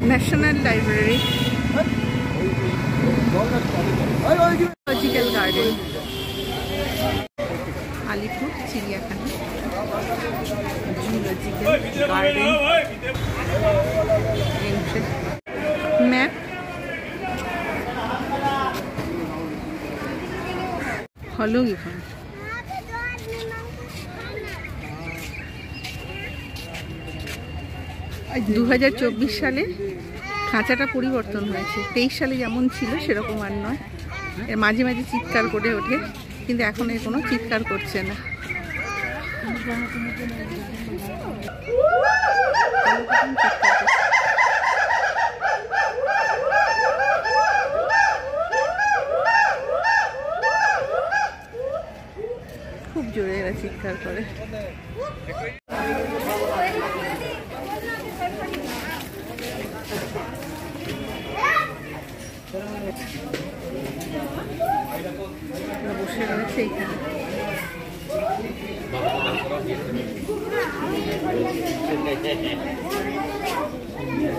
National library, zoological garden, Alipore চিড়িয়াখানা, zoological garden, map, হলো এখন 2024 সালে খাঁচাটা পরিবর্তন হয়েছে। 23 সালে যেমন ছিল সেরকম আর নয়। এর মাঝে মাঝে চিৎকার করে ওঠে, কিন্তু এখন এর কোনো চিৎকার করছে না। খুব জোরে এরা চিৎকার করে। বসে রয়েছে এইখানে।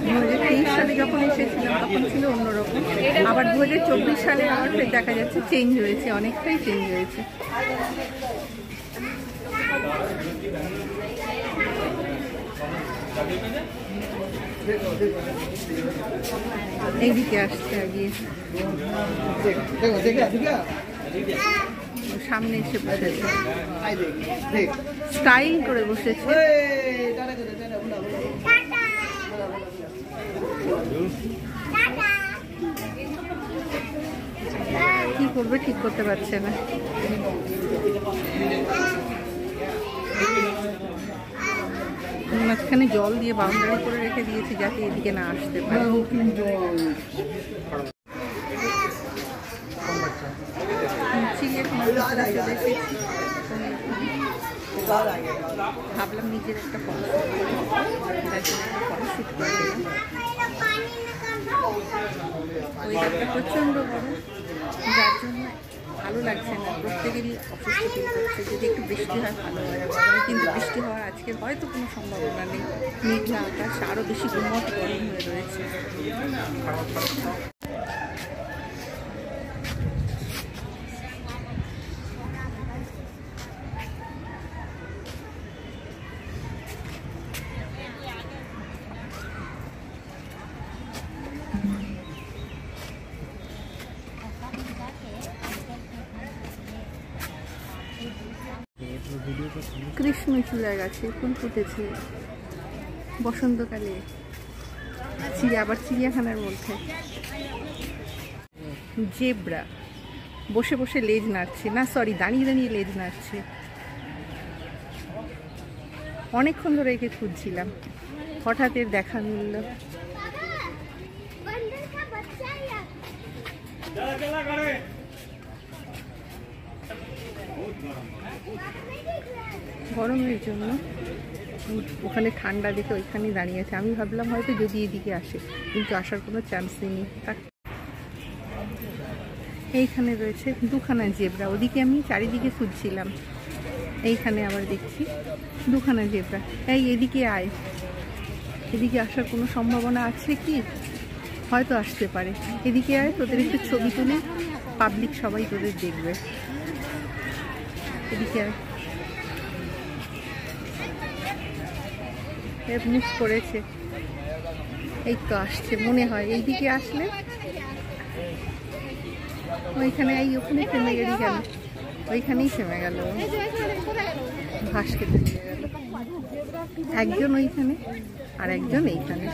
2023 সালে যখন এসেছিলাম তখন ছিল অন্যরকম, আবার 2024 সালে আমার দেখা যাচ্ছে চেঞ্জ হয়েছে, অনেকটাই চেঞ্জ হয়েছে। এইদিকে আসছে আগিয়ে, সামনে এসে বসেছে, স্টাইল করে বসেছে। কি করবে ঠিক করতে পারছে না। মাঝখানে জল দিয়ে বাউন্ডারি করে রেখে দিয়েছি যাতে এদিকে না আসতে পারে। ভাবলাম নিজের একটা ফটোশুট করে দিলাম। ওয়েদারটা প্রচণ্ড গরম, যার জন্য ভালো লাগছে না, প্রত্যেকেরই অসুস্থ ফিল করছে। যদি একটু বৃষ্টি হয় ভালো হয়, কিন্তু বৃষ্টি হওয়ার আজকে হয়তো কোনো সম্ভাবনা নেই। মেঘলা আকাশ, আরও বেশি গুমট গরম হয়ে রয়েছে। কৃষ্ণচূড়া গাছে ফুল ফুটেছে বসন্তকালে, আবার চিড়িয়াখানার মধ্যে। জেব্রা বসে বসে লেজ নাড়ছে, না সরি দাঁড়িয়ে দাঁড়িয়ে লেজ নাড়ছে। অনেকক্ষণ ধরে একে খুঁজছিলাম, হঠাৎ এর দেখা মিলল। গরমের জন্য ওখানে ঠান্ডা দেখে ওইখানেই দাঁড়িয়ে আছে। আমি ভাবলাম হয়তো যদি এদিকে আসে, কিন্তু আসার কোনো চান্সই নেই। এইখানে রয়েছে দুখানা জেব্রা, ওদিকে আমি চারিদিকে খুঁজছিলাম, এইখানে আবার দেখছি দুখানা জেব্রা। এই এদিকে আয়, এদিকে আসার কোনো সম্ভাবনা আছে কি? হয়তো আসতে পারে। এদিকে আয়, তোদের একটু ছবি তুলে পাবলিক সবাই তোদের দেখবে। এদিকে আয়। মিস করেছে, এই তো আসছে মনে হয়। এইদিকে আসলে ওইখানে, এই ওখানে থেমে গেলি কেন? ওইখানেই থেমে গেল, ঘাস খেতে নিয়ে গেল। একজন ওইখানে আর একজন এইখানে।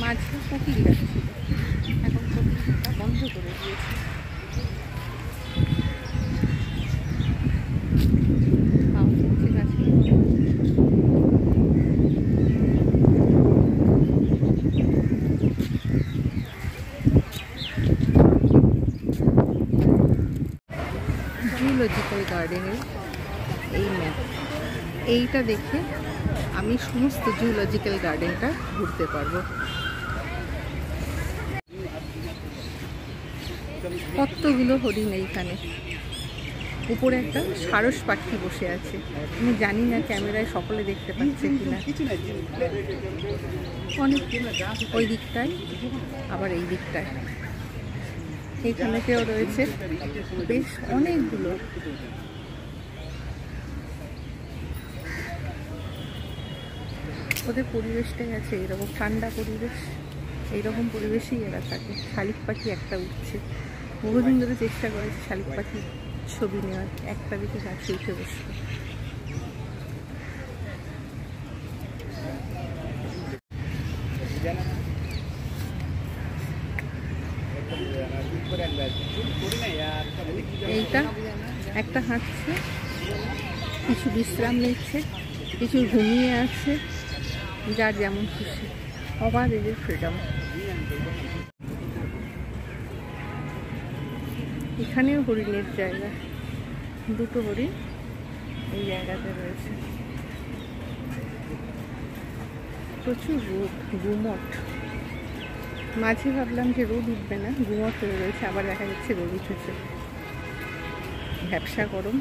মাঝে কোকিল ডাকছিল, এখন কোকিলটা বন্ধ করে দিয়েছে। গাছে জুলজিক্যাল গার্ডেনের এই ম্যাপ, এইটা দেখে আমি সমস্ত জুলজিক্যাল গার্ডেনটা ঘুরতে পারবো। কতগুলো হরিণ এইখানে। উপরে একটা সারস পাখি বসে আছে, আমি জানি না ক্যামেরায় সকলে দেখতে পাচ্ছে কিনা। অনেক ওই দিকটায়, আবার এই দিকটায় এইখানেতেও রয়েছে বেশ অনেকগুলো। ওদের পরিবেশটাই আছে এরকম ঠান্ডা পরিবেশ, এইরকম পরিবেশেই এরা থাকে। শালিক পাখি একটা উঠছে, বহুদিন ধরে চেষ্টা করেছে শালিক পাখি ছবি নেওয়ার, একটা দিকে গাছে উঠে বসবে। এইটা একটা হাঁটছে, কিছু বিশ্রাম নিচ্ছে, কিছু ঘুমিয়ে আছে, যার যেমন খুশি। অবাধ এদের ফ্রিডম। এখানেও হরিণের জায়গা, দুটো হরিণ এই জায়গাতে রয়েছে। প্রচুর রোদ, গুমট। মাঝে ভাবলাম যে রোদ উঠবে না, গুমট হয়ে রয়েছে, আবার দেখা যাচ্ছে রোদ উঠেছে। ব্যবসা গরম।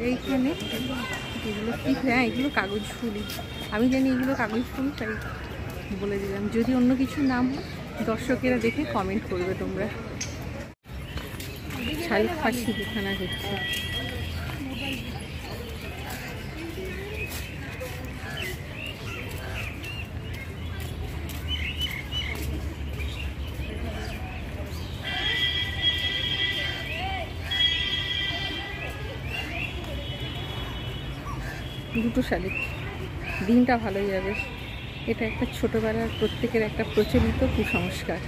এইখানে এগুলো কি? হ্যাঁ, এগুলো কাগজ ফুল। আমি জানি এগুলো কাগজ ফুল, তাই বলে দিলাম। যদি অন্য কিছু নাম হয় দর্শকেরা দেখে কমেন্ট করবে তোমরা। শালিক পাখি দেখানো হচ্ছে। দুটো শালিক, দিনটা ভালোই যাবে। এটা একটা ছোটোবেলার প্রত্যেকের একটা প্রচলিত কুসংস্কার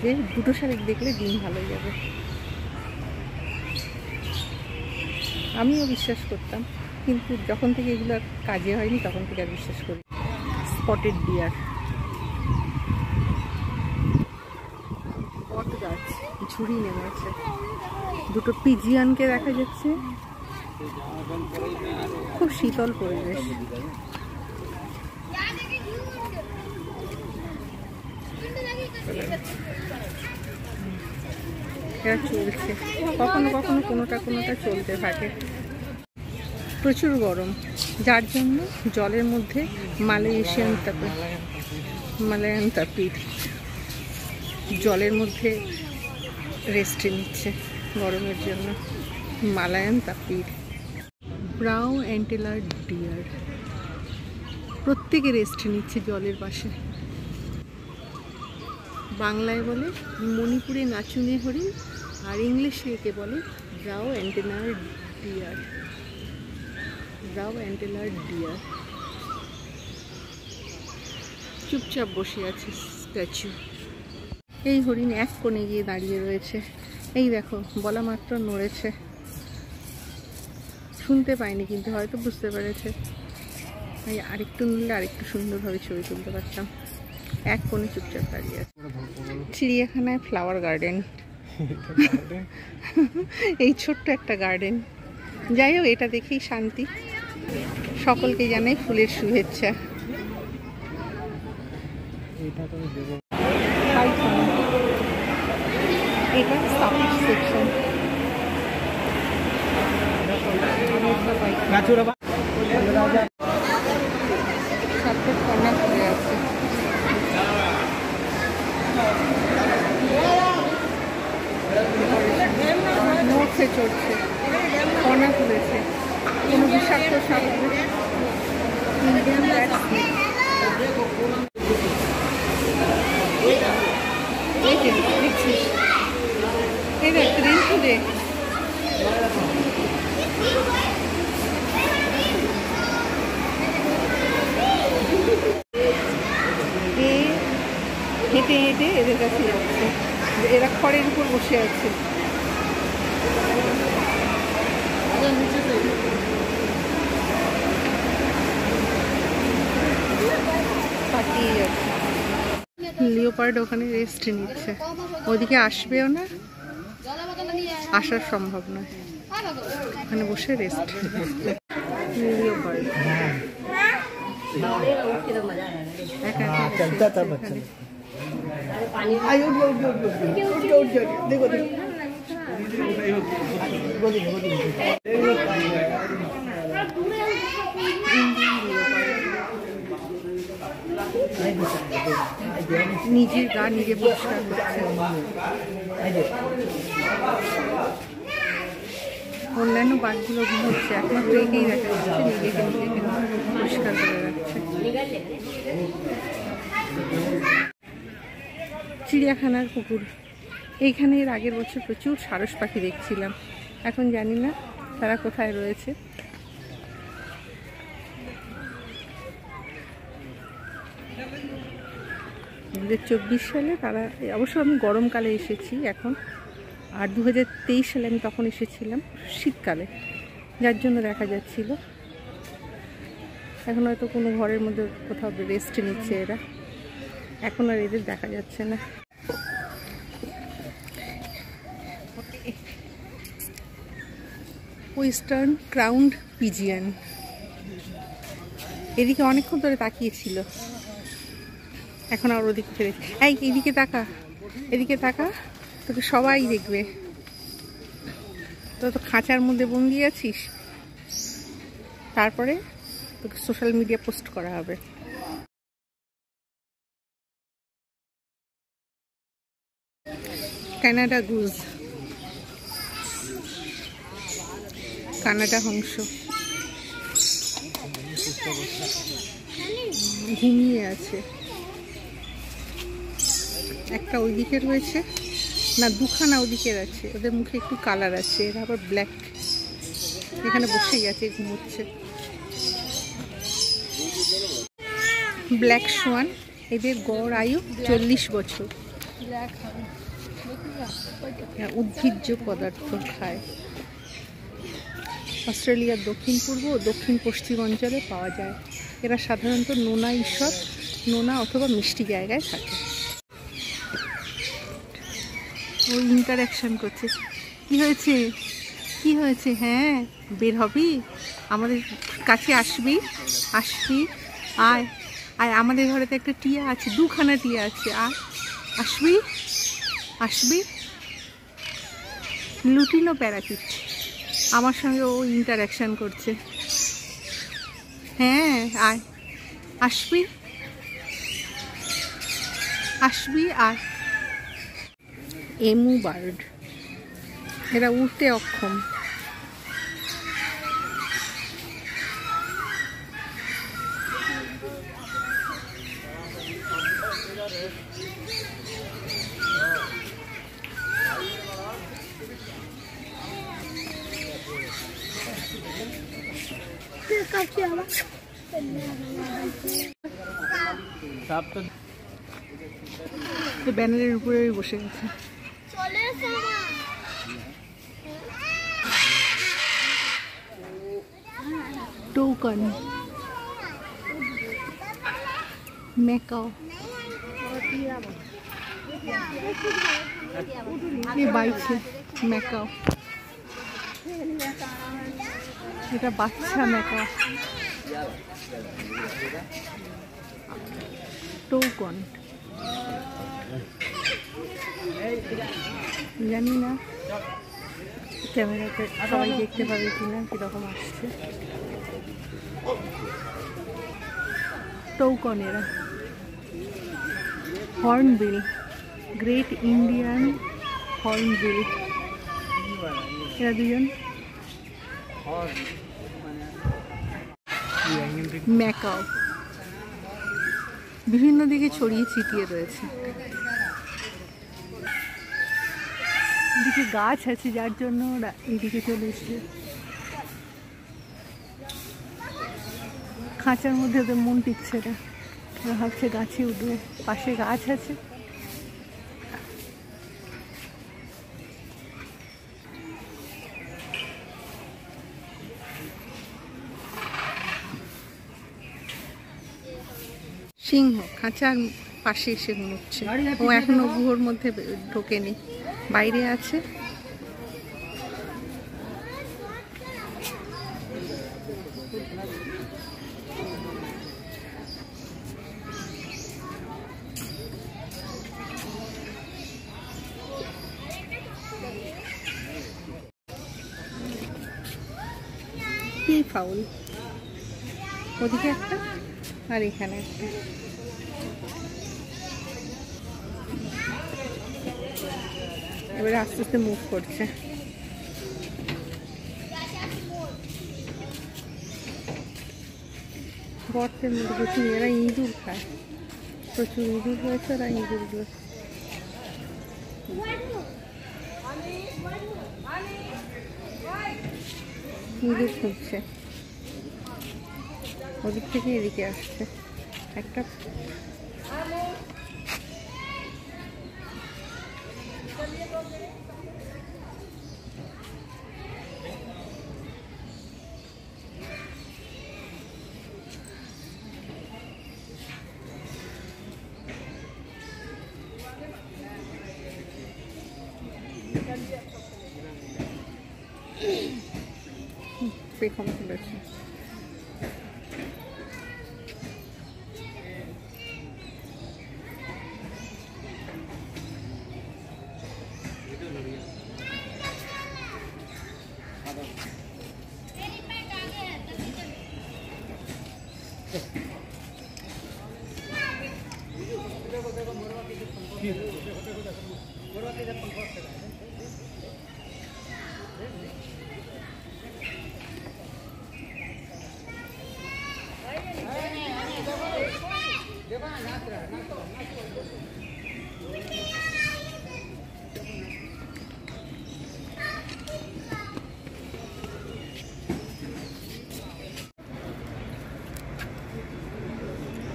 যে দুটো শালিক দেখলে দিন ভালোই যাবে। আমিও বিশ্বাস করতাম, কিন্তু যখন থেকে এগুলো কাজে হয়নি তখন থেকে আর বিশ্বাস করি। স্পটেড ডিয়ার, বট গাছ ঝুড়ি নেমেছে। দুটো পিজিয়নকে দেখা যাচ্ছে। খুব শীতল পরিবেশ। এরা চলছে, কখনো কখনো কোনোটা চলতে থাকে। প্রচুর গরম, যার জন্য জলের মধ্যে মালয়েশিয়ান তাপির জলের মধ্যে রেস্ট নিচ্ছে গরমের জন্য। মালায়ান তাপির, ব্রাউ অ্যান্টেলার ডিয়ার প্রত্যেকে রেস্ট নিচ্ছে জলের পাশে। বাংলায় বলে মণিপুরে নাচুনে হরিণ, আর ইংলিশে একে বলে ব্রাউ অ্যান্টেলার ডিয়ার। ব্রাউ অ্যান্টেলার ডিয়ার চুপচাপ বসে আছে স্ট্যাচু। এই হরিণ এক কোণে গিয়ে দাঁড়িয়ে রয়েছে। এই দেখো, বলা মাত্র নড়েছে। শুনতে পাইনি, কিন্তু হয়তো বুঝতে পেরেছে। আরেকটু নড়লে আরেকটু সুন্দরভাবে ছবি তুলতে পারতাম। এক কোণে চুপচাপ দাঁড়িয়ে আছে। চিড়িয়াখানায় ফ্লাওয়ার গার্ডেন। এই ছোট্ট একটা গার্ডেন। যাই হোক, এটা দেখেই শান্তি। সকলকে জানাই ফুলের শুভেচ্ছা। এটা সাপির সেকশন। সাপের কন্যা খুলে আছে। নড়ছে, চড়ছে, কন্যা খুলেছে। কোনো বিষাক্ত সাপ ইন্ডিয়ান দেখছিস? এই দেখ, রিঙ্কু দেখ। হেঁটে হেঁটে এদের কাছে যাচ্ছে। এরা খড়ের উপর বসে আছে। তাকিয়ে যাচ্ছে। লিওপার্ড ওখানে রেস্ট নিচ্ছে, ওদিকে আসবেও না, আসার সম্ভব নয়, ওখানে বসে রেস্ট। লিওপার্ড একা নিজের গা নিজে পরিষ্কার করছে। অন্যান্য বাঘগুলো ঘুমোচ্ছে, একমাত্র একেই দেখা যাচ্ছে নিজেকে নিজেকে পরিষ্কার করে রাখছে। চিড়িয়াখানার কুকুর, এইখানে এর আগের বছর প্রচুর সারস পাখি দেখছিলাম, এখন জানি না তারা কোথায় রয়েছে। 2024 সালে তারা, অবশ্য আমি গরমকালে এসেছি এখন, আর 2023 সালে আমি তখন এসেছিলাম শীতকালে, যার জন্য দেখা যাচ্ছিল। এখন হয়তো কোনো ঘরের মধ্যে কোথাও রেস্ট নিচ্ছে এরা, এখন আর এদের দেখা যাচ্ছে না। ওয়েস্টার্ন ক্রাউন্ড পিজিয়ান, এদিকে অনেকক্ষণ ধরে তাকিয়েছিল, এখন আর ওদিকে ফিরে। এই এদিকে তাকা, এদিকে তাকা, তোকে সবাই দেখবে, তো খাঁচার মধ্যে বন্দি আছিস, তারপরে তোকে সোশ্যাল মিডিয়া পোস্ট করা হবে। কানাডা গুজ, কানাডা হংস ঘুমিয়ে আছে, একটা ওইদিকে রয়েছে, না দুখানা ওদিকের আছে, ওদের মুখে একটু কালার আছে, এরা আবার ব্ল্যাক, এখানে বসেই আছে ঘুমোচ্ছে। ব্ল্যাক সোয়ান, এদের গড় আয়ু 40 বছর, উদ্ভিজ্জ পদার্থ খায়। অস্ট্রেলিয়ার দক্ষিণ পূর্ব ও দক্ষিণ পশ্চিম অঞ্চলে পাওয়া যায়। এরা সাধারণত নোনা ঈষৎ, নোনা অথবা মিষ্টি জায়গায় থাকে। ও ইন্টারঅ্যাকশন করছে। কি হয়েছে, কি হয়েছে? হ্যাঁ, বের হবি, আমাদের কাছে আসবি, আসবি, আয় আয়, আমাদের ঘরেতে একটা টিয়া আছে, দুখানা টিয়া আছে, আয়, আসবি, আসবি। লুটিনো প্যারাকিট, আমার সঙ্গে ও ইন্টারঅ্যাকশন করছে। হ্যাঁ আয়, আসবি, আসবি, আয়। এমু বার্ড, এরা উড়তে অক্ষম। ব্যানারের উপরে বসে গেছে। টোকন, ম্যাকাও, ये बाइक है ম্যাকাও, এটা বাচ্চা ম্যাকাও। টোকন, জানি না ক্যামেরাতে সবাই দেখতে পাবে কিনা কিরকম আসছে। টোকন এরা। হর্নবিল, গ্রেট ইন্ডিয়ান হর্নবিল, এরা দুজন। ম্যাকাও বিভিন্ন দিকে ছড়িয়ে ছিটিয়ে রয়েছে। এদিকে গাছ আছে যার জন্য ওরা এদিকে চলে এসছে। খাঁচার মধ্যে ওদের মন টিকছে না, ওরা ভাবছে গাছে উঠবে, পাশে গাছ আছে। সিংহ খাঁচার পাশে এসে ঘুমোচ্ছে। ও এখনো গুহর মধ্যে ঢোকেনি, বাইরে আছে। কি ফাউল, ওদিকে একটা আর এখানে একটা। এবারে আস্তে আস্তে মুভ করছে। গর্তের মধ্যে প্রচুর, এরা ইঁদুর খায়, প্রচুর ইঁদুর রয়েছে, ওরা ইঁদুরগুলো ইঁদুর খুঁজছে, ওদিক থেকে এদিকে আসছে একটা। পেখম তুলেছে।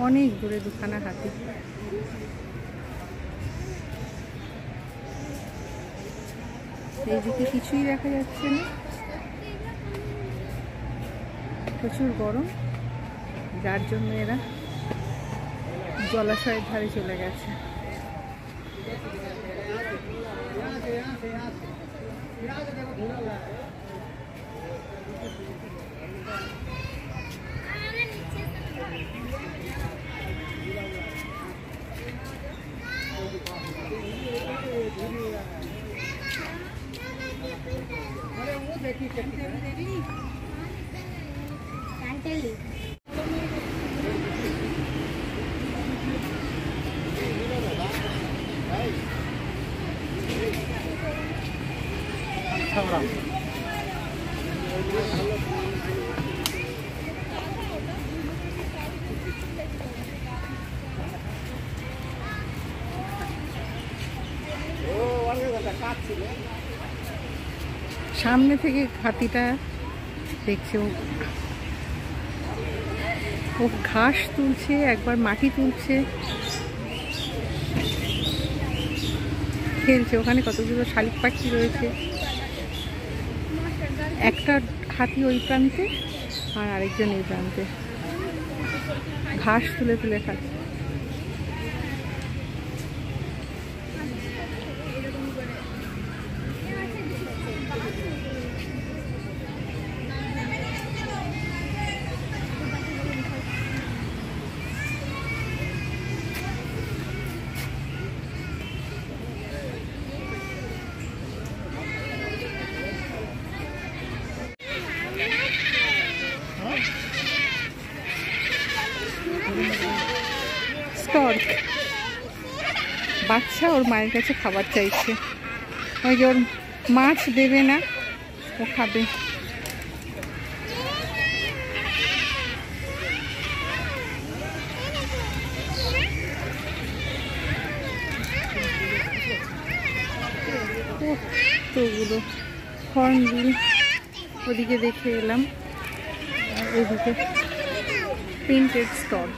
অনেক দূরে দুখানা হাতি। এইদিকে কিছুই দেখা যাচ্ছে না, প্রচুর গরম, যার জন্য এরা জলাশয়ের ধারে চলে গেছে। সামনে থেকে হাতিটা দেখছে, ও ঘাস তুলছে, একবার মাটি তুলছে, খেলছে। ওখানে কতগুলো শালিক পাখি রয়েছে, একটা হাতি ওই প্রান্তে আর আরেকজন এই প্রান্তে, ঘাস তুলে তুলে খাচ্ছে। স্টর্ক বাচ্চা ওর মায়ের কাছে খাবার চাইছে, ওই যে ওর মাছ দেবে না, ও খাবে। তোগুলো হর্নবিল ওদিকে দেখে এলাম, আর ওদিকে প্রিন্টেড স্টল,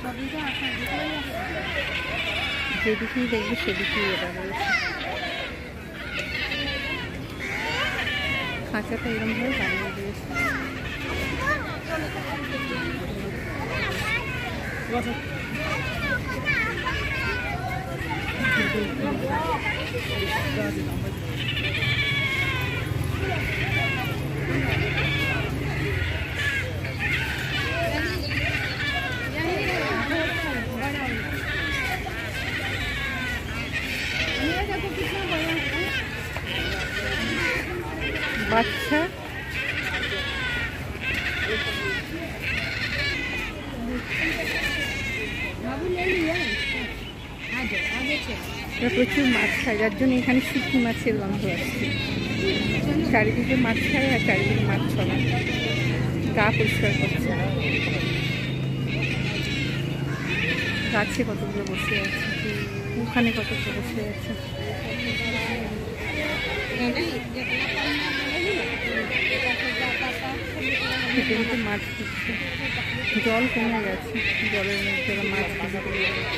যেদিকেই দেখবে সেদিকেই এটা রয়েছে। খাঁচাটা এরকমভাবে বানিয়ে দিয়েছে। বাচ্চা প্রচুর মাছ খায়, যার জন্য এখানে শুটকি মাছের গন্ধ আসছে। চারিদিকে মাছ খায় আর চারিদিকে মাছ ছড়া, গা পরিষ্কার করছে। গাছে কতগুলো বসে আছে, ওখানে কতগুলো বসে আছে। মাছ দিচ্ছে, জল কমে গেছে, জলের মধ্যে মাছ দিচ্ছে।